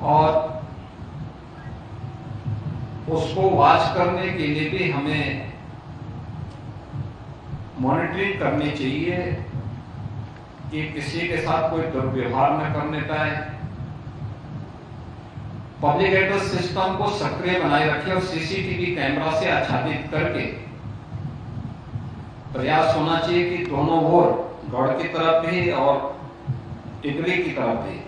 और उसको वॉच करने के लिए भी हमें मॉनिटरिंग करनी चाहिए कि किसी के साथ कोई दुर्व्यवहार न करने पाए, पब्लिक एड्रेस सिस्टम को सक्रिय बनाए रखे और सीसीटीवी कैमरा से आच्छादित करके प्रयास होना चाहिए कि दोनों ओर, गढ़ की तरफ भी और टिकरी की तरफ भी,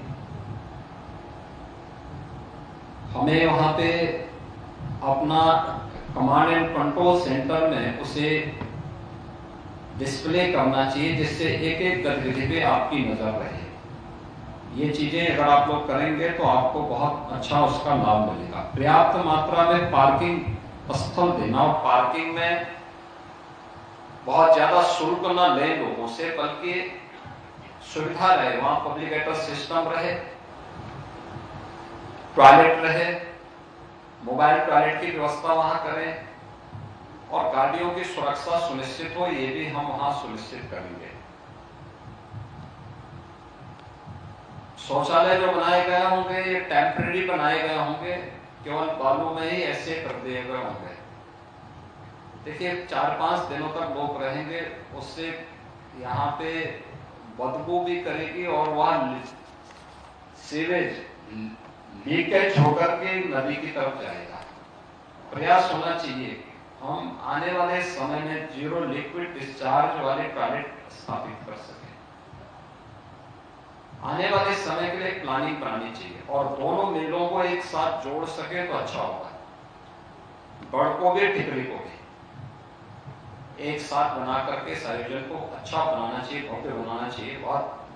हमें वहां पे अपना कमांड एंड कंट्रोल सेंटर में उसे डिस्प्ले करना चाहिए, जिससे एक एक गतिविधि पे आपकी नजर रहे। ये चीजें अगर आप लोग करेंगे तो आपको बहुत अच्छा उसका लाभ मिलेगा। पर्याप्त मात्रा में पार्किंग स्थल देना और पार्किंग में बहुत ज्यादा शुल्क न लें लोगों से, बल्कि सुविधा रहे, वहां पब्लिक एड्रेस सिस्टम रहे, टॉयलेट रहे, मोबाइल टॉयलेट की व्यवस्था वहां करें और गाड़ियों की सुरक्षा सुनिश्चित हो, ये भी हम वहां सुनिश्चित करेंगे। शौचालय जो बनाए गए होंगे ये टेम्परेरी बनाए गए होंगे, केवल बालू में ही ऐसे कर दिए गए होंगे। देखिए 4-5 दिनों तक लोग रहेंगे, उससे यहाँ पे बदबू भी करेगी और वह सीवेज लीकेज होकर के नदी की तरफ जाएगा। प्रयास होना चाहिए हम आने वाले समय में जीरो लिक्विड डिस्चार्ज वाले टॉयलेट स्थापित कर सके। आने वाले समय के लिए प्लानिंग बनानी चाहिए और दोनों मिलों को एक साथ जोड़ सके तो अच्छा होगा। गढ़ को भी, टिकरी को भी एक साथ बना करके इस आयोजन को अच्छा बनाना चाहिए, भव्य बनाना चाहिए। बहुत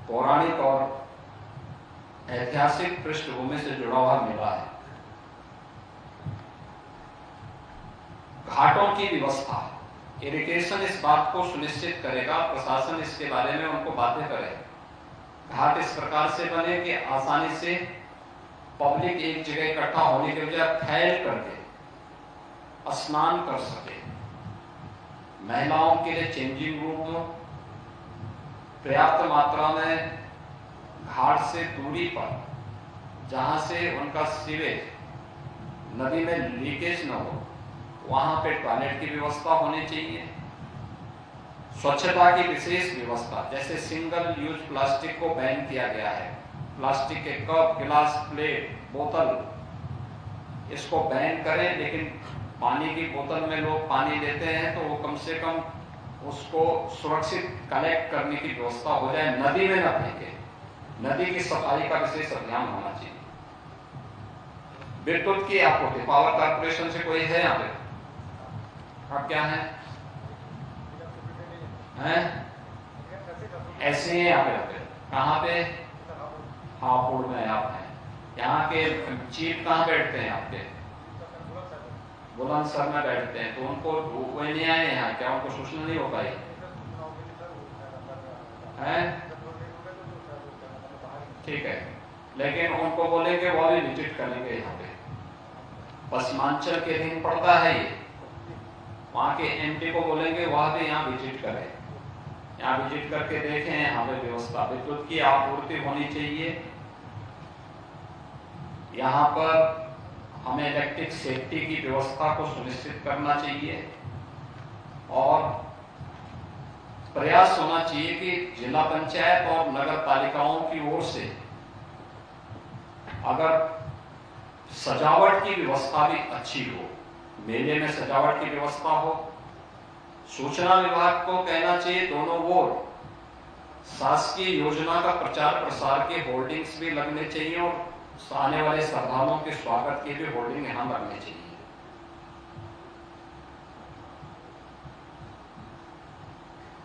पौराणिक और ऐतिहासिक पृष्ठभूमि से जुड़ा हुआ मेला है। घाटों की व्यवस्था, इरिगेशन इस बात को सुनिश्चित करेगा, प्रशासन इसके बारे में उनको बातें करे। घाट इस प्रकार से बने कि आसानी से पब्लिक एक जगह इकट्ठा होने के बजाय फैल करके स्नान कर सके। महिलाओं के लिए चेंजिंग रूम पर्याप्त मात्रा में घाट से दूरी पर, जहां से उनका सीवेज नदी में लीकेज न हो, वहां पे टॉयलेट की व्यवस्था होनी चाहिए। स्वच्छता की विशेष व्यवस्था, जैसे सिंगल यूज प्लास्टिक को बैन किया गया है, प्लास्टिक के कप, गिलास, प्लेट, बोतल, इसको बैन करें। लेकिन पानी की बोतल में लोग पानी लेते हैं तो वो कम से कम उसको सुरक्षित कलेक्ट करने की व्यवस्था हो जाए, नदी में न फेंके। नदी की सफाई का विशेष अभियान होना चाहिए। विद्युत की आपूर्ति, पावर कॉर्पोरेशन से कोई है यहाँ पे? आप क्या है? ऐसे ही यहाँ पे कहाँ पे? हापुड़ में आप हैं। यहाँ के चीफ कहाँ बैठते हैं आपके? बुलंदशहर में बैठते हैं। तो उनको धूप में नहीं आए यहाँ, क्या उनको सूचना नहीं हो पाई है? ठीक है, लेकिन उनको बोलेंगे वो भी विजिट करेंगे यहाँ पे। पश्चिमांचल के दिन पड़ता है ये, वहाँ के एमडी को बोलेंगे वह भी यहाँ विजिट करें, यहाँ विजिट करके देखें यहाँ पे व्यवस्था। विद्युत की आपूर्ति होनी चाहिए। यहाँ पर हमें इलेक्ट्रिक सेफ्टी की व्यवस्था को सुनिश्चित करना चाहिए और प्रयास होना चाहिए कि जिला पंचायत और नगर पालिकाओं की ओर से अगर सजावट की व्यवस्था भी अच्छी हो, मेले में सजावट की व्यवस्था हो। सूचना विभाग को कहना चाहिए दोनों ओर शासकीय योजना का प्रचार प्रसार के होर्डिंग्स भी लगने चाहिए और आने वाले श्रद्धालुओं के स्वागत के भी होर्डिंग यहाँ लगने चाहिए।